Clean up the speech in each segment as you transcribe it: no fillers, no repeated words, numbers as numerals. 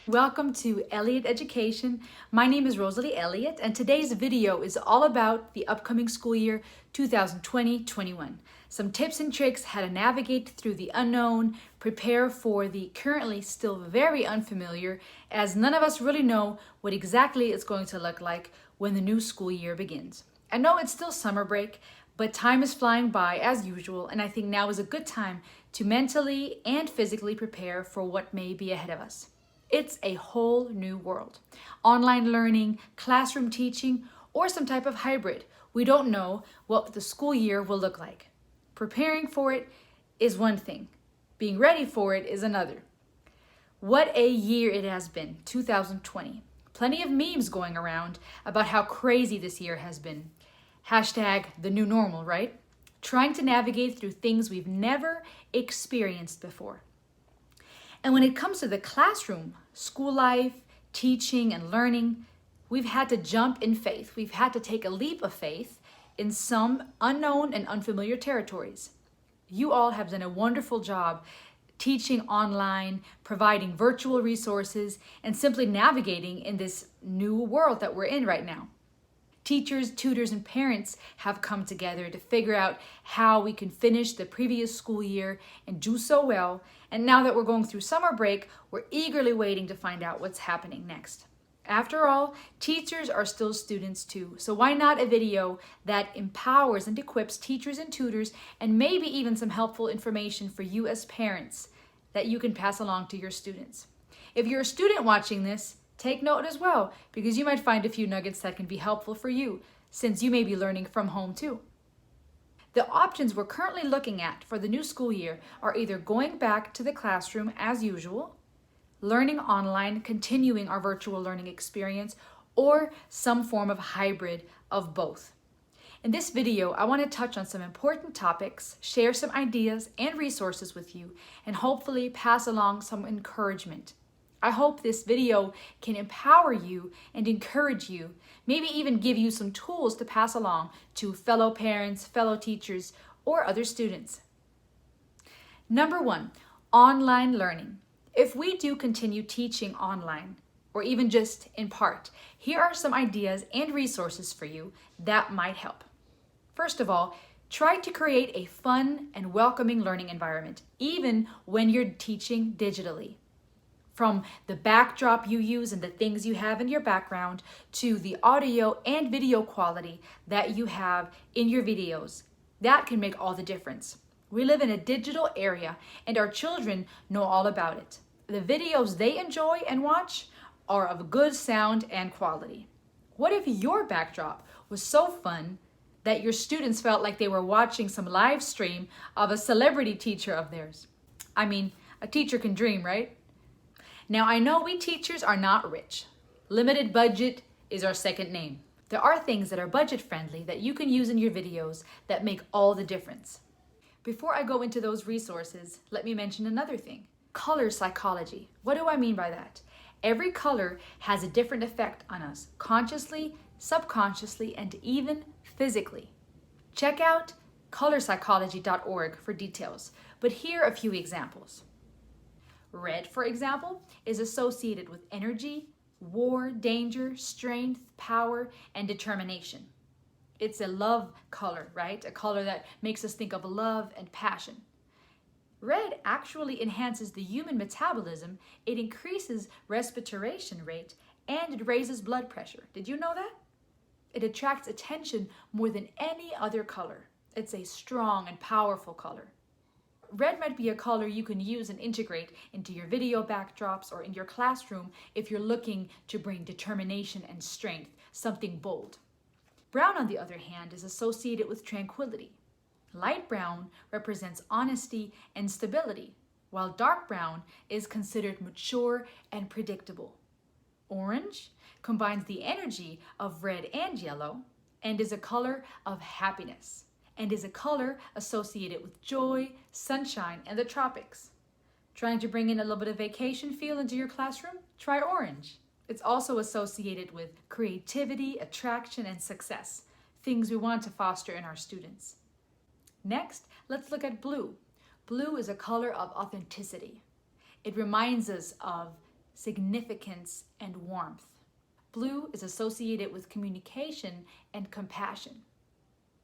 Welcome to Elliott Education. My name is Rosalie Elliott, and today's video is all about the upcoming school year 2020-21. Some tips and tricks how to navigate through the unknown, prepare for the currently still very unfamiliar, as none of us really know what exactly it's going to look like when the new school year begins. I know it's still summer break, but time is flying by as usual, and I think now is a good time to mentally and physically prepare for what may be ahead of us. It's a whole new world. Online learning, classroom teaching, or some type of hybrid. We don't know what the school year will look like. Preparing for it is one thing. Being ready for it is another. What a year it has been, 2020. Plenty of memes going around about how crazy this year has been. Hashtag the new normal, right? Trying to navigate through things we've never experienced before. And when it comes to the classroom, school life, teaching, and learning, we've had to jump in faith. We've had to take a leap of faith in some unknown and unfamiliar territories. You all have done a wonderful job teaching online, providing virtual resources, and simply navigating in this new world that we're in right now. Teachers, tutors, and parents have come together to figure out how we can finish the previous school year and do so well. And now that we're going through summer break, we're eagerly waiting to find out what's happening next. After all, teachers are still students too, so why not a video that empowers and equips teachers and tutors, and maybe even some helpful information for you as parents that you can pass along to your students. If you're a student watching this, take note as well, because you might find a few nuggets that can be helpful for you, since you may be learning from home too. The options we're currently looking at for the new school year are either going back to the classroom as usual, learning online, continuing our virtual learning experience, or some form of hybrid of both. In this video, I want to touch on some important topics, share some ideas and resources with you, and hopefully pass along some encouragement. I hope this video can empower you and encourage you, maybe even give you some tools to pass along to fellow parents, fellow teachers, or other students. Number one, online learning. If we do continue teaching online, or even just in part, here are some ideas and resources for you that might help. First of all, try to create a fun and welcoming learning environment, even when you're teaching digitally. From the backdrop you use and the things you have in your background to the audio and video quality that you have in your videos, that can make all the difference. We live in a digital area and our children know all about it. The videos they enjoy and watch are of good sound and quality. What if your backdrop was so fun that your students felt like they were watching some live stream of a celebrity teacher of theirs? I mean, a teacher can dream, right? Now, I know we teachers are not rich. Limited budget is our second name. There are things that are budget friendly that you can use in your videos that make all the difference. Before I go into those resources, let me mention another thing. Color psychology. What do I mean by that? Every color has a different effect on us, consciously, subconsciously, and even physically. Check out colorpsychology.org for details, but here are a few examples. Red, for example, is associated with energy, war, danger, strength, power, and determination. It's a love color, right? A color that makes us think of love and passion. Red actually enhances the human metabolism, it increases respiration rate, and it raises blood pressure. Did you know that? It attracts attention more than any other color. It's a strong and powerful color. Red might be a color you can use and integrate into your video backdrops or in your classroom if you're looking to bring determination and strength, something bold. Brown, on the other hand, is associated with tranquility. Light brown represents honesty and stability, while dark brown is considered mature and predictable. Orange combines the energy of red and yellow and is a color of happiness, and is a color associated with joy, sunshine, and the tropics. Trying to bring in a little bit of vacation feel into your classroom? Try orange. It's also associated with creativity, attraction, and success, things we want to foster in our students. Next, let's look at blue. Blue is a color of authenticity. It reminds us of significance, and warmth. Blue is associated with communication and compassion.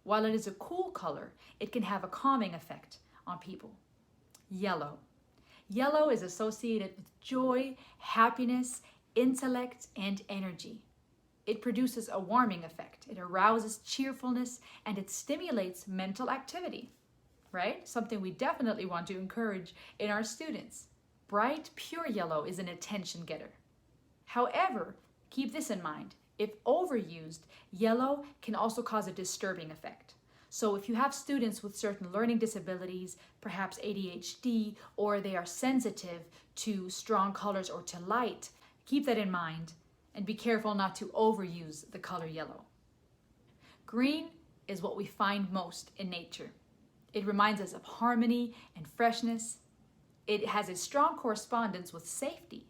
While it is a cool color, it can have a calming effect on people. Yellow. Yellow is associated with joy, happiness, intellect, and energy. It produces a warming effect. It arouses cheerfulness and it stimulates mental activity, right? Something we definitely want to encourage in our students. Bright, pure yellow is an attention getter. However, keep this in mind. If overused, yellow can also cause a disturbing effect. So if you have students with certain learning disabilities, perhaps ADHD, or they are sensitive to strong colors or to light, keep that in mind and be careful not to overuse the color yellow. Green is what we find most in nature. It reminds us of harmony and freshness. It has a strong correspondence with safety.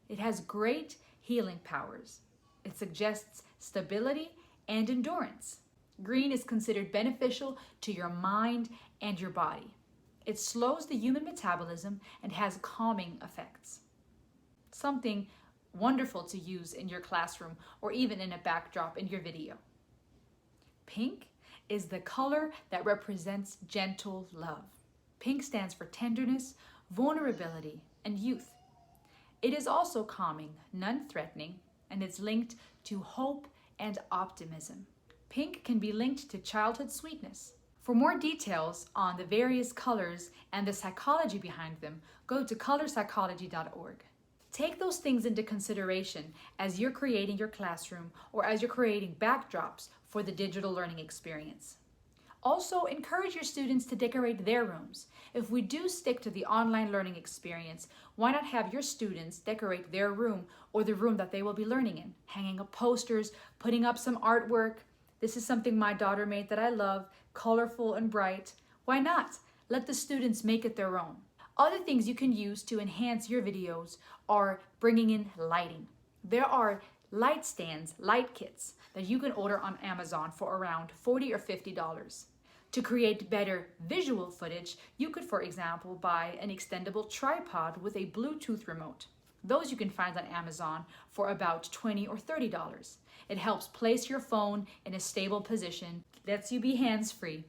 It has great healing powers. It suggests stability and endurance. Green is considered beneficial to your mind and your body. It slows the human metabolism and has calming effects. Something wonderful to use in your classroom or even in a backdrop in your video. Pink is the color that represents gentle love. Pink stands for tenderness, vulnerability, and youth. It is also calming, non-threatening, and it's linked to hope and optimism. Pink can be linked to childhood sweetness. For more details on the various colors and the psychology behind them, go to colorpsychology.org. Take those things into consideration as you're creating your classroom or as you're creating backdrops for the digital learning experience. Also, encourage your students to decorate their rooms. If we do stick to the online learning experience, why not have your students decorate their room or the room that they will be learning in? Hanging up posters, putting up some artwork. This is something my daughter made that I love, colorful and bright. Why not? Let the students make it their own. Other things you can use to enhance your videos are bringing in lighting. There are light stands, light kits that you can order on Amazon for around $40 or $50. To create better visual footage, you could, for example, buy an extendable tripod with a Bluetooth remote. Those you can find on Amazon for about $20 or $30. It helps place your phone in a stable position, lets you be hands-free.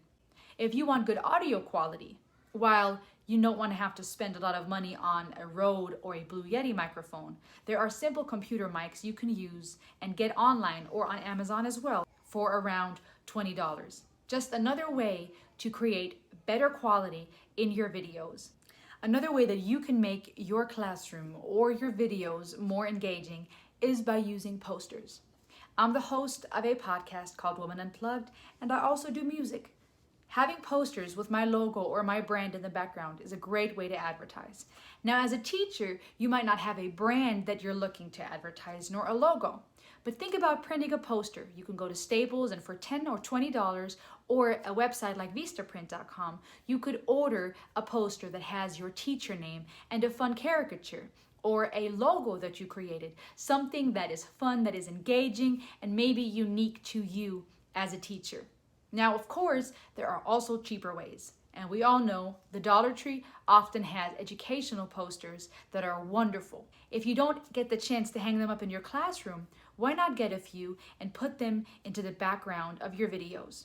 If you want good audio quality, while you don't want to have to spend a lot of money on a Rode or a Blue Yeti microphone, there are simple computer mics you can use and get online or on Amazon as well for around $20. Just another way to create better quality in your videos. Another way that you can make your classroom or your videos more engaging is by using posters. I'm the host of a podcast called Woman Unplugged, and I also do music. Having posters with my logo or my brand in the background is a great way to advertise. Now, as a teacher, you might not have a brand that you're looking to advertise, nor a logo. But think about printing a poster. You can go to Staples and for $10 or $20, or a website like vistaprint.com, you could order a poster that has your teacher name and a fun caricature, or a logo that you created, something that is fun, that is engaging, and maybe unique to you as a teacher. Now, of course, there are also cheaper ways. And we all know the Dollar Tree often has educational posters that are wonderful. If you don't get the chance to hang them up in your classroom, why not get a few and put them into the background of your videos?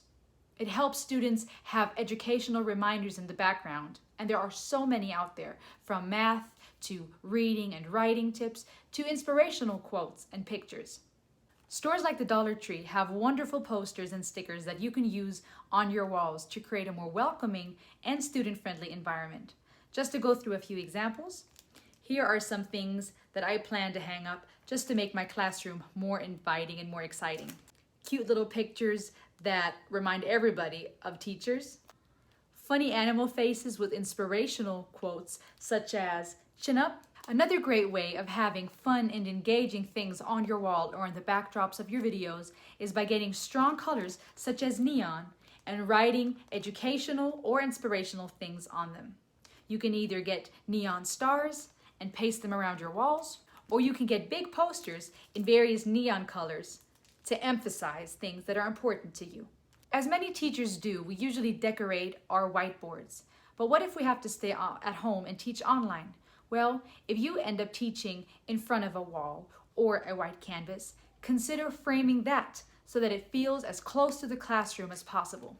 It helps students have educational reminders in the background. And there are so many out there, from math to reading and writing tips to inspirational quotes and pictures. Stores like the Dollar Tree have wonderful posters and stickers that you can use on your walls to create a more welcoming and student-friendly environment. Just to go through a few examples, here are some things that I plan to hang up just to make my classroom more inviting and more exciting. Cute little pictures that remind everybody of teachers. Funny animal faces with inspirational quotes such as, "Chin up." Another great way of having fun and engaging things on your wall or in the backdrops of your videos is by getting strong colors such as neon and writing educational or inspirational things on them. You can either get neon stars and paste them around your walls, or you can get big posters in various neon colors to emphasize things that are important to you. As many teachers do, we usually decorate our whiteboards. But what if we have to stay at home and teach online? Well, if you end up teaching in front of a wall or a white canvas, consider framing that so that it feels as close to the classroom as possible.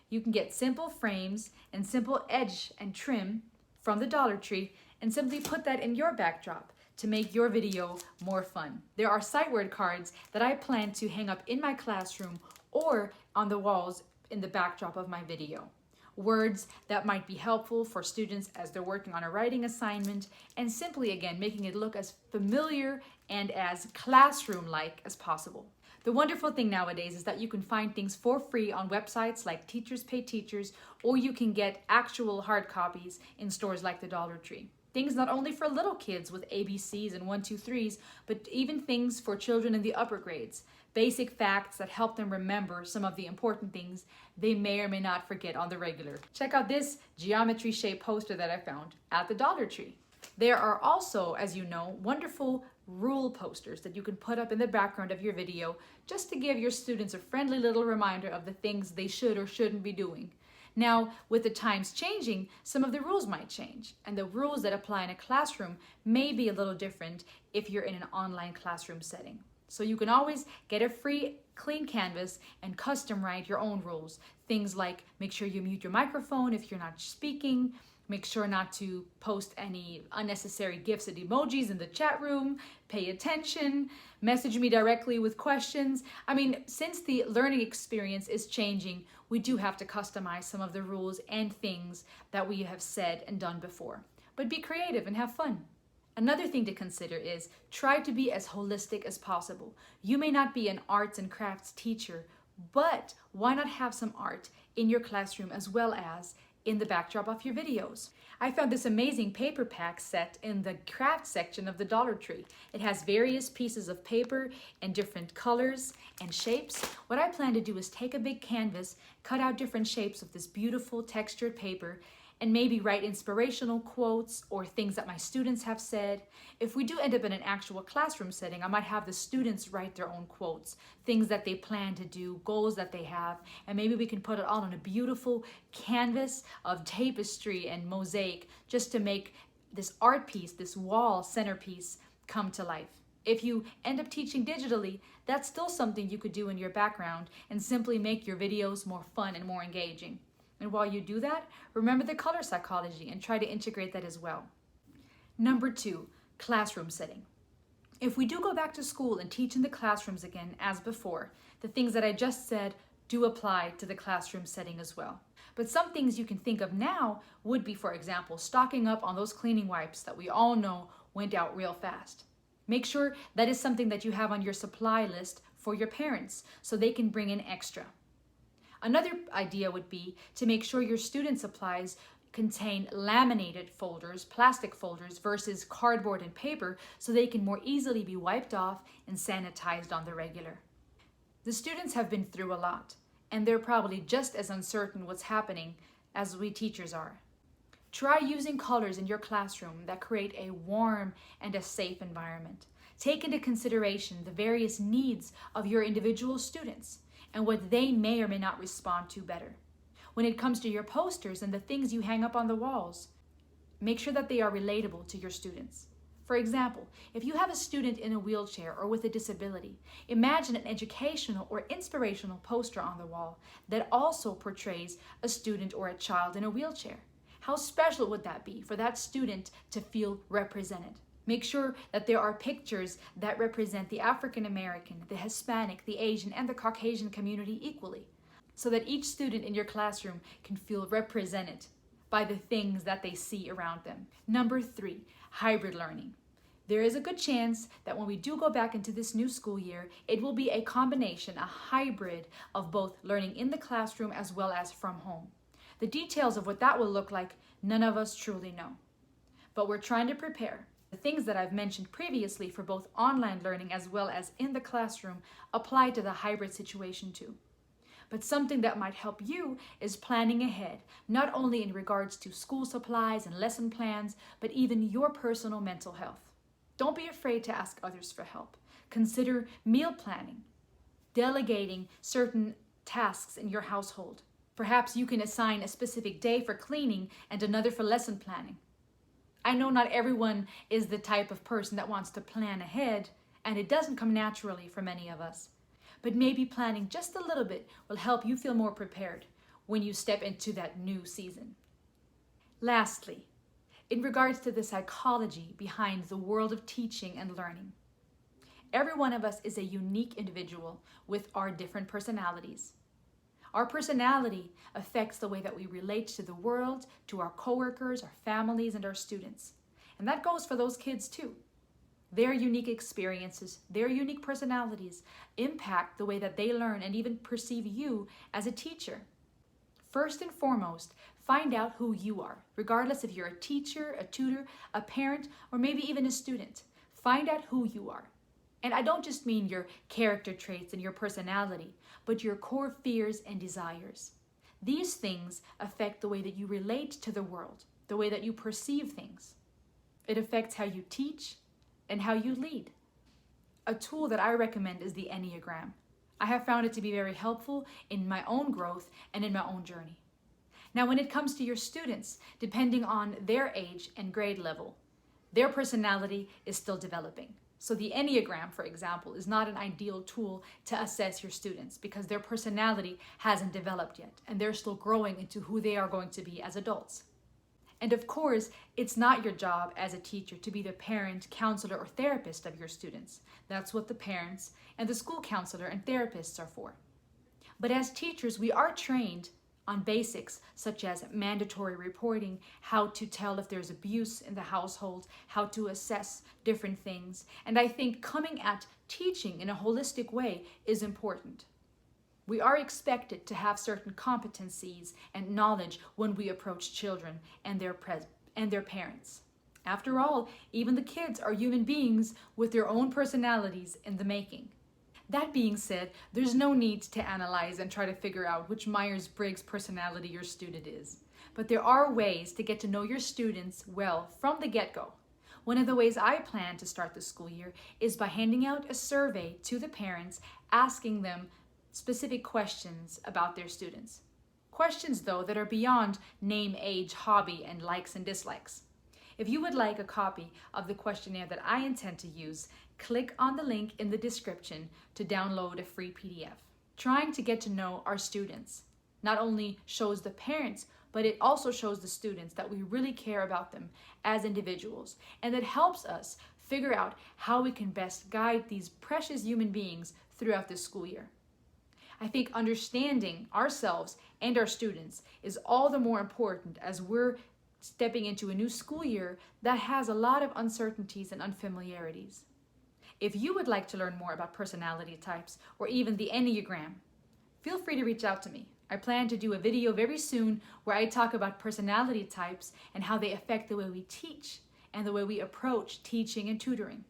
You can get simple frames and simple edge and trim from the Dollar Tree and simply put that in your backdrop to make your video more fun. There are sight word cards that I plan to hang up in my classroom or on the walls in the backdrop of my video. Words that might be helpful for students as they're working on a writing assignment, and simply again making it look as familiar and as classroom-like as possible. The wonderful thing nowadays is that you can find things for free on websites like Teachers Pay Teachers, or you can get actual hard copies in stores like the Dollar Tree. Things not only for little kids with ABCs and 1, 2, 3s, but even things for children in the upper grades. Basic facts that help them remember some of the important things they may or may not forget on the regular. Check out this geometry shaped poster that I found at the Dollar Tree. There are also, as you know, wonderful rule posters that you can put up in the background of your video just to give your students a friendly little reminder of the things they should or shouldn't be doing. Now, with the times changing, some of the rules might change, and the rules that apply in a classroom may be a little different if you're in an online classroom setting. So you can always get a free clean canvas and custom write your own rules. Things like make sure you mute your microphone if you're not speaking, make sure not to post any unnecessary GIFs and emojis in the chat room, pay attention, message me directly with questions. I mean, since the learning experience is changing, we do have to customize some of the rules and things that we have said and done before. But be creative and have fun. Another thing to consider is try to be as holistic as possible. You may not be an arts and crafts teacher, but why not have some art in your classroom as well as in the backdrop of your videos? I found this amazing paper pack set in the craft section of the Dollar Tree. It has various pieces of paper and different colors and shapes. What I plan to do is take a big canvas, cut out different shapes of this beautiful textured paper, and maybe write inspirational quotes or things that my students have said. If we do end up in an actual classroom setting, I might have the students write their own quotes, things that they plan to do, goals that they have, and maybe we can put it all on a beautiful canvas of tapestry and mosaic just to make this art piece, this wall centerpiece, come to life. If you end up teaching digitally, that's still something you could do in your background and simply make your videos more fun and more engaging. And while you do that, remember the color psychology and try to integrate that as well. Number 2, classroom setting. If we do go back to school and teach in the classrooms again as before, the things that I just said do apply to the classroom setting as well. But some things you can think of now would be, for example, stocking up on those cleaning wipes that we all know went out real fast. Make sure that is something that you have on your supply list for your parents so they can bring in extra. Another idea would be to make sure your student supplies contain laminated folders, plastic folders, versus cardboard and paper so they can more easily be wiped off and sanitized on the regular. The students have been through a lot, and they're probably just as uncertain what's happening as we teachers are. Try using colors in your classroom that create a warm and a safe environment. Take into consideration the various needs of your individual students and what they may or may not respond to better. When it comes to your posters and the things you hang up on the walls, make sure that they are relatable to your students. For example, if you have a student in a wheelchair or with a disability, imagine an educational or inspirational poster on the wall that also portrays a student or a child in a wheelchair. How special would that be for that student to feel represented? Make sure that there are pictures that represent the African American, the Hispanic, the Asian, and the Caucasian community equally, so that each student in your classroom can feel represented by the things that they see around them. Number 3, hybrid learning. There is a good chance that when we do go back into this new school year, it will be a combination, a hybrid of both learning in the classroom as well as from home. The details of what that will look like, none of us truly know. But we're trying to prepare. The things that I've mentioned previously for both online learning as well as in the classroom apply to the hybrid situation too. But something that might help you is planning ahead, not only in regards to school supplies and lesson plans, but even your personal mental health. Don't be afraid to ask others for help. Consider meal planning, delegating certain tasks in your household. Perhaps you can assign a specific day for cleaning and another for lesson planning. I know not everyone is the type of person that wants to plan ahead, and it doesn't come naturally for many of us. But maybe planning just a little bit will help you feel more prepared when you step into that new season. Lastly, in regards to the psychology behind the world of teaching and learning, every one of us is a unique individual with our different personalities. Our personality affects the way that we relate to the world, to our coworkers, our families, and our students. And that goes for those kids too. Their unique experiences, their unique personalities impact the way that they learn and even perceive you as a teacher. First and foremost, find out who you are, regardless if you're a teacher, a tutor, a parent, or maybe even a student. Find out who you are. And I don't just mean your character traits and your personality, but your core fears and desires. These things affect the way that you relate to the world, the way that you perceive things. It affects how you teach and how you lead. A tool that I recommend is the Enneagram. I have found it to be very helpful in my own growth and in my own journey. Now, when it comes to your students, depending on their age and grade level, their personality is still developing. So the Enneagram, for example, is not an ideal tool to assess your students because their personality hasn't developed yet and they're still growing into who they are going to be as adults. And of course, it's not your job as a teacher to be the parent, counselor, or therapist of your students. That's what the parents and the school counselor and therapists are for. But as teachers, we are trained on basics such as mandatory reporting, how to tell if there's abuse in the household, how to assess different things. And I think coming at teaching in a holistic way is important. We are expected to have certain competencies and knowledge when we approach children and their parents. After all, even the kids are human beings with their own personalities in the making. That being said, there's no need to analyze and try to figure out which Myers-Briggs personality your student is. But there are ways to get to know your students well from the get-go. One of the ways I plan to start the school year is by handing out a survey to the parents, asking them specific questions about their students. Questions, though, that are beyond name, age, hobby, and likes and dislikes. If you would like a copy of the questionnaire that I intend to use, click on the link in the description to download a free PDF. Trying to get to know our students not only shows the parents, but it also shows the students that we really care about them as individuals, and it helps us figure out how we can best guide these precious human beings throughout this school year. I think understanding ourselves and our students is all the more important as we're stepping into a new school year that has a lot of uncertainties and unfamiliarities. If you would like to learn more about personality types or even the Enneagram, feel free to reach out to me. I plan to do a video very soon where I talk about personality types and how they affect the way we teach and the way we approach teaching and tutoring.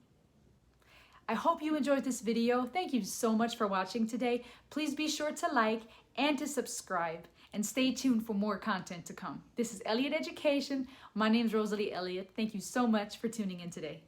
I hope you enjoyed this video. Thank you so much for watching today. Please be sure to like and to subscribe and stay tuned for more content to come. This is Elliott Education. My name is Rosalie Elliott. Thank you so much for tuning in today.